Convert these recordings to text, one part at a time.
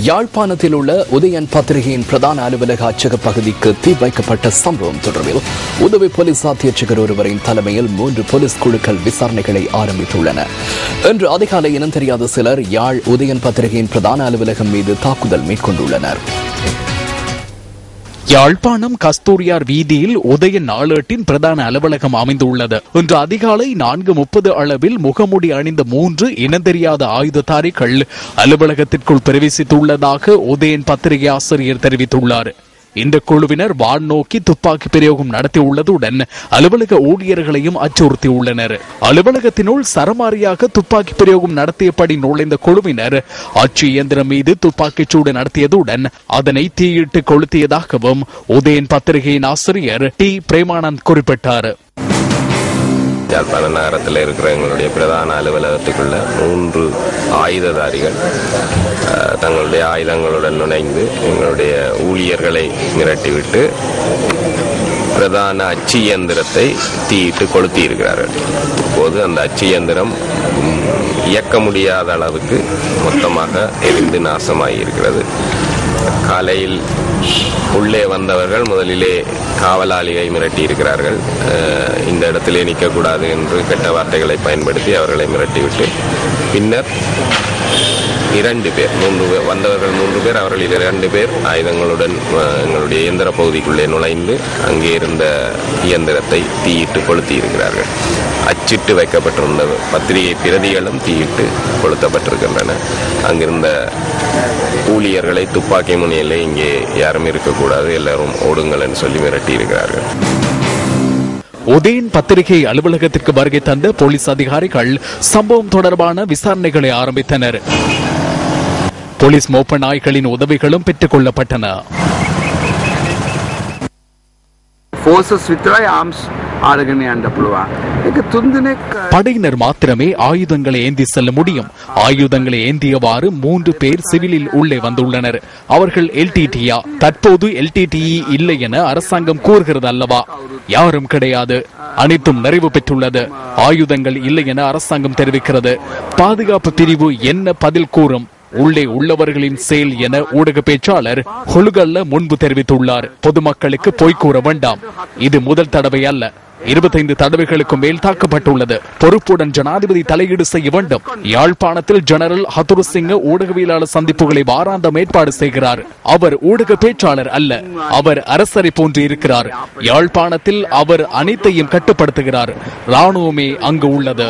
யாழ்ப்பாணத்தில் உள்ள உதயன் பத்திரிகையின் பிரதான அலுவலக அச்சக பகுதிக்கு தீ வைக்கப்பட்ட சம்பவம் தொடர்பில் உதவி போலீஸ் அத்தியட்சகர் ஒருவரின் தலைமையில் 3 போலீஸ் குழுக்கள் விசாரணைகளை ஆரம்பித்துள்ளன. இன்று அதிகாலை இனம் தெரியாத சிலர் யாழ் உதயன் பத்திரிகையின் பிரதான அலுவலகம் மீது தாக்குதல் மேற்கொண்டுள்ளனர். யாழ்ப்பாணம் கஸ்தூரியார் வீதியில் உதயன் நாளேட்டின் பிரதான அலுவலகம் அமைந்துள்ளது. இன்று அதிகாலை 4:30 அளவில் முகமுடி அணிந்த 3 இனந்தெரியாத ஆயுததாரிகள் அலுவலகத்திற்குள் பிரவேசித்துள்ளதாக உதயன் பத்திரிகை ஆசிரியர் தெரிவித்துள்ளார். இந்த குழுவினர் வான் நோக்கி துப்பாக்கி பிரயோகம் நடத்தியுள்ளதுடன் அலுவலக ஊழியர்களையும் அச்சுறுத்தியுள்ளனர். அலுவலகத்தினுள் சரமாரியாக துப்பாக்கி பிரயோகம் நடத்தியபடி நுழைந்த குழுவினர் அச்சு இயந்திரம் மீது துப்பாக்கிச் சூடு நடத்தியதுடன் அதனை தீயிட்டு கொளுத்தியதாகவும் உதயன் பத்திரிகையின் ஆசிரியர் டி பிரேமானந்த் குறிப்பிட்டார். யாழ்ப்பாண நகரத்தில் இருக்கிற எங்களுடைய பிரதான அலுவலகத்துக்குள்ள 3 ஆயுததாரிகள் தங்களுடைய ஆயுதங்களுடன் நுழைந்து எங்களுடைய ஊழியர்களை மிரட்டிவிட்டு பிரதான அச்சு இயந்திரத்தை தீயிட்டு கொளுத்தி இருக்கிறார்கள். இப்போது அந்த அச்சு இயந்திரம் இயக்க முடியாத அளவுக்கு மொத்தமாக எரிந்து நாசமாகி இருக்கிறது. காலையில் உள்ளே வந்தவர்கள் முதலிலே காவலாளியை மிரட்டி இருக்கிறார்கள். இந்த இடத்திலே நிற்கக்கூடாது என்று கெட்ட வார்த்தைகளை பயன்படுத்தி அவர்களை மிரட்டிவிட்டு பின்னர் 2 பேர் வந்தவர்கள் 3 பேர் அவர்களில் 2 பேர் ஆயுதங்களுடன் எங்களுடைய இயந்திர பகுதிக்குள்ளே நுழைந்து அங்கே இருந்த இயந்திரத்தை தீயிட்டு கொளுத்தி இருக்கிறார்கள். அச்சிட்டு வைக்கப்பட்டிருந்த பத்திரிகை பிரதிகளும் தீயிட்டு கொளுத்தப்பட்டிருக்கின்றன. அங்கிருந்த ஊழியர்களை துப்பாக்கி முனையிலே இங்கே யாரும் இருக்கக்கூடாது, எல்லாரும் ஓடுங்கள் என்று சொல்லி மிரட்டி இருக்கிறார்கள். உதயன் பத்திரிகை அலுவலகத்திற்கு வருகை தந்த போலீஸ் அதிகாரிகள் சம்பவம் தொடர்பான விசாரணைகளை ஆரம்பித்தனர். போலீஸ் மோப்ப நாய்களின் உதவிகளும் பெற்றுக் கொள்ளப்பட்டன. படையினர் மாத்திரமே ஆயுதங்களை ஏந்தி செல்ல முடியும். ஆயுதங்களை ஏந்தியவாறு 3 பேர் சிவிலில் உள்ளே வந்துள்ளனர். அவர்கள் எல்டிடியா? தற்போது எல்டிடிஇ இல்லை என அரசாங்கம் கூறுகிறது அல்லவா? யாரும் கிடையாது, அனைத்தும் நிறைவு பெற்றுள்ளது. ஆயுதங்கள் இல்லை என அரசாங்கம் தெரிவிக்கிறது. பாதுகாப்பு பிரிவு என்ன பதில் கூறும்? உள்ளே உள்ளவர்களின் செயல் என ஊடக பேச்சாளர் ஹொலுகல்ல முன்பு தெரிவித்துள்ளார். பொதுமக்களுக்கு பொய் கூற வேண்டாம். இது முதல் தடவை அல்ல, 25 தடவைகளுக்கு மேல் தாக்கப்பட்டுள்ளது. பொறுப்புடன் ஜனாதிபதி தலையீடு செய்ய வேண்டும். யாழ்ப்பாணத்தில் ஜெனரல் ஹதுருசிங்க ஊடகவியலாளர் சந்திப்புகளை வாராந்தம் ஏற்பாடு செய்கிறார். அவர் ஊடக பேச்சாளர் அல்ல, அவர் அரசரை போன்று இருக்கிறார். யாழ்ப்பாணத்தில் அவர் அனைத்தையும் கட்டுப்படுத்துகிறார். ராணுவமே அங்கு உள்ளது.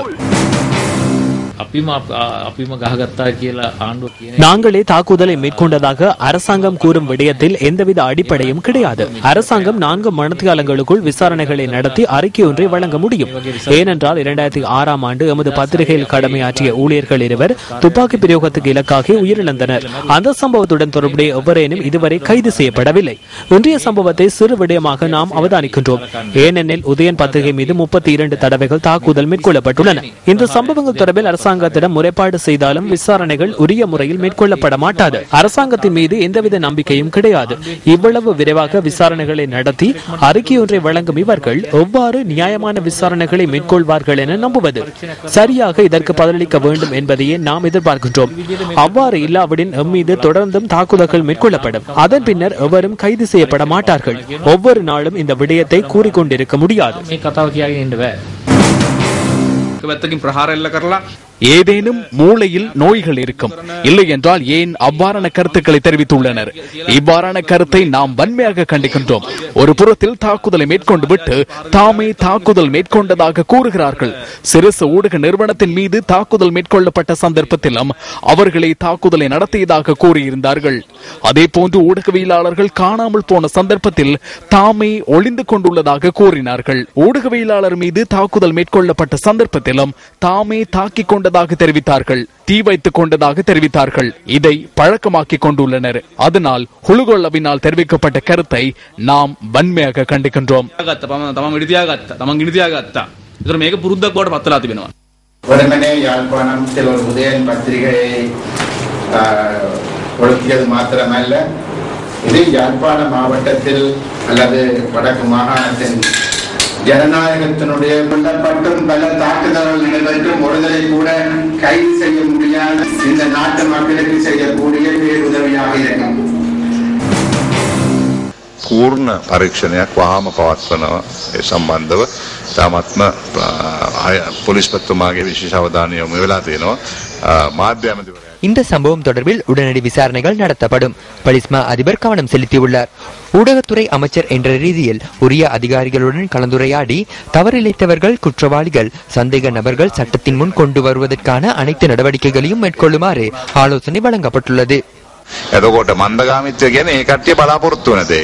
நாங்களே தாக்குதலை மேற்கொண்டதாக அரசாங்கம் கூறும் விடயத்தில் எந்தவித அடிப்படையும் கிடையாது. அரசாங்கம் 4 மணித்தியாலங்களுக்குள் விசாரணைகளை நடத்தி அறிக்கை ஒன்றை வழங்க முடியும். ஏனென்றால் 2006ஆம் ஆண்டு எமது பத்திரிகையில் கடமையாற்றிய ஊழியர்கள் 2 துப்பாக்கி பிரயோகத்துக்கு இலக்காகி உயிரிழந்தனர். அந்த சம்பவத்துடன் தொடர்புடைய எவரேனும் இதுவரை கைது செய்யப்படவில்லை. இன்றைய சம்பவத்தை சிறு விடயமாக நாம் அவதானிக்கின்றோம். ஏனெனில் உதயன் பத்திரிகை மீது 32 தடவைகள் தாக்குதல் மேற்கொள்ளப்பட்டுள்ளன. இந்த சம்பவங்கள் தொடர்பில் அரசாங்கத்திடம் முறைப்பாடு செய்தாலும் விசாரணைகள் உரிய முறையில் மேற்கொள்ளப்பட மாட்டாது. அரசாங்கத்தின் மீது எந்தவித நம்பிக்கையும் கிடையாது. இவ்வளவு விரைவாக விசாரணைகளை நடத்தி அறிக்கை ஒன்றை வழங்கும் இவர்கள் எவ்வாறு நியாயமான விசாரணைகளை மேற்கொள்வார்கள் என நம்புவது? சரியாக இதற்கு பதிலளிக்க வேண்டும் என்பதையே நாம் எதிர்பார்க்கின்றோம். அவ்வாறு இல்லாவிடின் எம் மீது தொடர்ந்தும் தாக்குதல்கள் மேற்கொள்ளப்படும். அதன் பின்னர் எவரும் கைது செய்யப்பட மாட்டார்கள். ஒவ்வொரு நாளும் இந்த விடயத்தை கூறிக்கொண்டிருக்க முடியாது. ஏதேனும் மூளையில் நோய்கள் இருக்கும், இல்லை என்றால் ஏன் அவ்வாறான கருத்துக்களை தெரிவித்துள்ளனர்? இவ்வாறான கருத்தை நாம் வன்மையாக கண்டிக்கின்றோம். ஒரு புறத்தில் தாக்குதலை மேற்கொண்டு விட்டு தாமே தாக்குதல் மேற்கொண்டதாக கூறுகிறார்கள். சிறுசு ஊடக நிறுவனத்தின் மீது தாக்குதல் மேற்கொள்ளப்பட்ட சந்தர்ப்பத்திலும் அவர்களை தாக்குதலை நடத்தியதாக கூறியிருந்தார்கள். அதே போன்று ஊடகவியலாளர்கள் காணாமல் போன சந்தர்ப்பத்தில் தாமே ஒளிந்து கொண்டுள்ளதாக கூறினார்கள். ஊடகவியலாளர் மீது தாக்குதல் மேற்கொள்ளப்பட்ட சந்தர்ப்பத்திலும் தாமே தாக்கிக் கொண்ட தெரிவித்தார்கள். தீ வைத்துக் கொண்டதாக தெரிவித்தார்கள். இதை பழக்கமாக்கிக் கொண்டுள்ளனர். அதனால் ஹுலுகொல்லவினால் தெரிவிக்கப்பட்ட கருத்தை நாம் வன்மையாக கண்டிக்கின்றோம். யாழ்ப்பாணத்தில் ஒரு உதயன் பத்திரிகையை கொளுத்தியது மாத்திரமல்ல, இது யாழ்ப்பாண மாவட்டத்தில் அல்லது வடக்கு மாகாணத்தின் ஜனநாயகத்தினுடைய கொல்லப்பட்டும் பல தாக்குதல்கள் நடைபெற்றும் ஒருதலை கூட கைது செய்ய முடியாத இந்த நாட்டு மக்களுக்கு செய்யக்கூடிய பேருதவியாக පූර්ණ පරීක්ෂණයක් වහාම පවත්වනවා ඒ සම්බන්ධව තාමත්ම පොලිස් පත්තුමාගේ විශේෂ අවධානය යොමු වෙලා තියෙනවා මාධ්‍ය ඇමතිවරයා இந்த சம்பவம் தொடர்பில் உடனடி விசாரணைகள் நடத்தப்படும். பலிஸ்மா அதிபர் கவனம் செலுத்தியுள்ளார். ஊடகத்துறை அமைச்சர் என்ற ரீதியில் உரிய அதிகாரிகளுடன் கலந்துரையாடி தவறிழைத்தவர்கள், குற்றவாளிகள், சந்தேக நபர்கள் சட்டத்தின் முன் கொண்டு வருவதற்கான அனைத்து நடவடிக்கைகளையும் மேற்கொள்ளுமாறு ஆலோசனை வழங்கப்பட்டுள்ளது. එතකොට මන්දගාමිත්වය කියන්නේ ඒ කට්ටිය බලාපොරොත්තු වෙන දේ.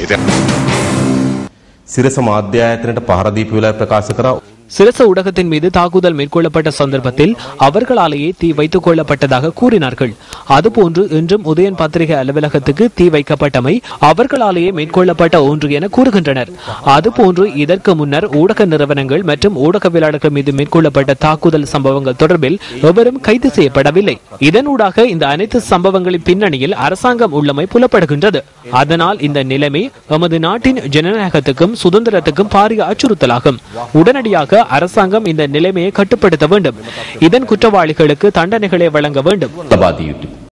සිරස මාධ්‍ය ආයතනයට පහර දීපු වෙලාව ප්‍රකාශ කරා சிரச ஊடகத்தின் மீது தாக்குதல் மேற்கொள்ளப்பட்ட சந்தர்ப்பத்தில் அவர்களாலேயே தீ வைத்துக் கொள்ளப்பட்டதாக கூறினார்கள். அதுபோன்று இன்றும் உதயன் பத்திரிகை அலுவலகத்துக்கு தீ வைக்கப்பட்டமை அவர்களாலேயே மேற்கொள்ளப்பட்ட ஒன்று என கூறுகின்றனர். அதுபோன்று இதற்கு முன்னர் ஊடக நிறுவனங்கள் மற்றும் ஊடகவியலாளர்கள் மீது மேற்கொள்ளப்பட்ட தாக்குதல் சம்பவங்கள் தொடர்பில் எவரும் கைது செய்யப்படவில்லை. இதனூடாக இந்த அனைத்து சம்பவங்களின் பின்னணியில் அரசாங்கம் உள்ளமை புலப்படுகின்றது. அதனால் இந்த நிலைமை எமது நாட்டின் ஜனநாயகத்துக்கும் சுதந்திரத்துக்கும் பாரிய அச்சுறுத்தலாகும். உடனடியாக அரசாங்கம் இந்த நிலைமையை கட்டுப்படுத்த வேண்டும். இதன் குற்றவாளிகளுக்கு தண்டனைகளை வழங்க வேண்டும்.